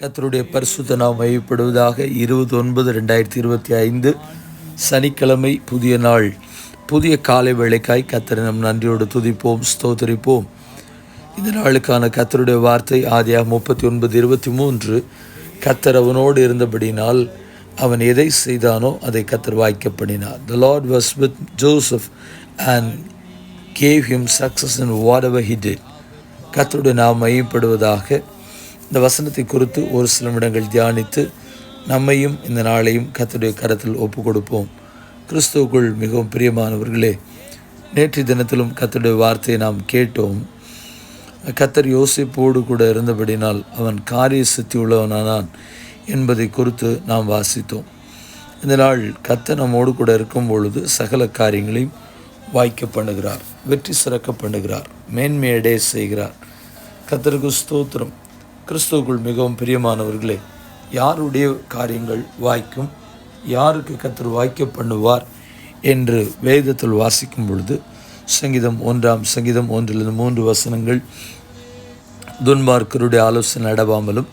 கர்த்தருடைய பரிசுத்த நாமம் மகிமைப்படுவதாக. 29/2025 சனிக்கிழமை, புதிய நாள், புதிய காலை வேளைக்காய் கர்த்தரை நம் நன்றியோடு துதிப்போம், ஸ்தோத்தரிப்போம். இந்த நாளுக்கான கர்த்தருடைய வார்த்தை ஆதியாகமம் 39:23. கர்த்தர் அவனோடு இருந்தபடினால் அவன் எதை செய்தானோ அதை கர்த்தர் வாய்க்க பண்ணினார். The Lord was with Joseph and gave him success in whatever he did. கர்த்தருடைய நாமம் மகிமைப்படுவதாக. இந்த வசனத்தை குறித்து ஒரு சில நிமிடங்கள் தியானித்து நம்மையும் இந்த நாளையும் கர்த்தருடைய கரத்தில் ஒப்பு கொடுப்போம். கிறிஸ்துவுக்குள் மிகவும் பிரியமானவர்களே, நேற்று தினத்திலும் கர்த்தருடைய வார்த்தையை நாம் கேட்டோம். கர்த்தர் யோசேப்போடு கூட இருந்தபடினால் அவன் காரிய சித்தி உள்ளவனானான் என்பதை குறித்து நாம் வாசித்தோம். இந்த நாள் கர்த்தர் நம்மோடு கூட இருக்கும் பொழுது சகல காரியங்களையும் வாய்க்க பண்ணுகிறார், வெற்றி சிறக்க பண்ணுகிறார், மேன்மையடைய செய்கிறார். கர்த்தருக்கு ஸ்தோத்திரம். கிறிஸ்துவுக்குள் மிகவும் பிரியமானவர்களே, யாருடைய காரியங்கள் வாய்க்கும், யாருக்கு கர்த்தர் வாய்க்க பண்ணுவார் என்று வேதத்தில் வாசிக்கும் பொழுது சங்கீதம் 1:3 வசனங்கள், துன்மார்க்கருடைய ஆலோசனை நடவாமலும்,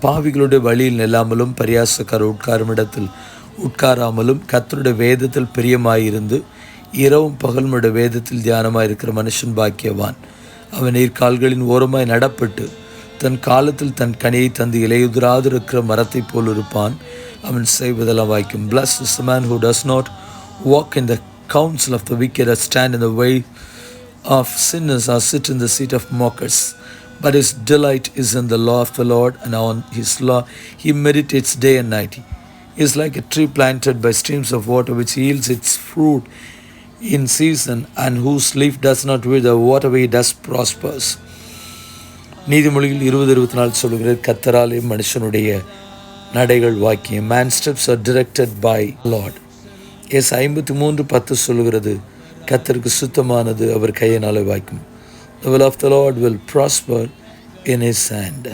பாவிகளுடைய வழியில் நில்லாமலும், பரியாசக்காரர் உட்காரும் இடத்தில் உட்காராமலும், கர்த்தருடைய வேதத்தில் பிரியமாயிருந்து இரவும் பகலுடைய வேதத்தில் தியானமாயிருக்கிற மனுஷன் பாக்கியவான். அவன் நீர்கால்களின் ஓரமாய் நடப்பட்டு தன் காலத்தில் தன் கனியை தந்து இலையுதிராதிருக்கிற மரத்தை போல் இருப்பான். அவன் செய்வதெல்லாம் வாய்க்கும். Blessed is the man who does not walk in the counsel of the wicked, or stand in the way of sinners, or sit in the seat of mockers. But his delight is in the law of the Lord, and on his law he meditates day and night. He is like a tree planted by streams of water, which yields its fruit in season, and whose leaf does not wither. Whatever he does prospers. நீதிமொழியில் 20:24 சொல்கிறது, கர்த்தராலே மனுஷனுடைய நடைகள் வாக்கியம். Man steps are directed by Lord. 53:10 சொல்கிறது, கர்த்தருக்கு சுத்தமானது அவர் கையினாலே வாய்க்கும். The will of the Lord will prosper in his hand.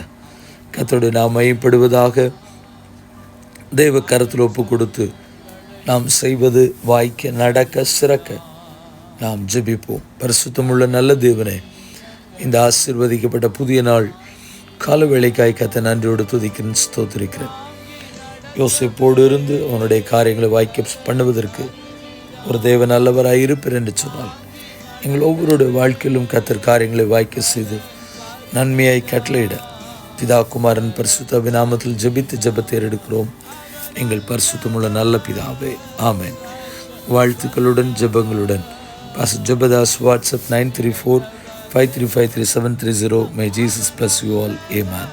கர்த்தருடைய நாம் மகிமைப்படுவதாக. தேவ கரத்தில் ஒப்பு கொடுத்து நாம் செய்வது வாய்க்க, நடக்க, சிறக்க நாம் ஜெபிப்போம். பரிசுத்தமுள்ள நல்ல தேவனே, இந்த ஆசீர்வதிக்கப்பட்ட புதிய நாள் காலவேளைக்காய் கர்த்தரை நன்றியோடு துதிக்கிறேன், ஸ்தோத்திரிக்கிறேன். யோசேப்போடு இருந்து அவனுடைய காரியங்களை வாய்க்க பண்ணுவதற்கு ஒரு தேவ நல்லவராய் இருப்பேன் என்று சொன்னால், எங்கள் ஒவ்வொருடைய வாழ்க்கையிலும் கர்த்தர் காரியங்களை வாய்க்க செய்து நன்மையாய் கட்டளையிட பிதா குமாரன் பரிசுத்த நாமத்தில் ஜெபித்து ஜெபத்தை எடுக்கிறோம். எங்கள் பரிசுத்தமுள்ள நல்ல பிதாவே, ஆமென். வாழ்த்துக்களுடன் ஜெபங்களுடன் pastor Jebadas. WhatsApp 934-5353-730. May Jesus bless you all. Amen.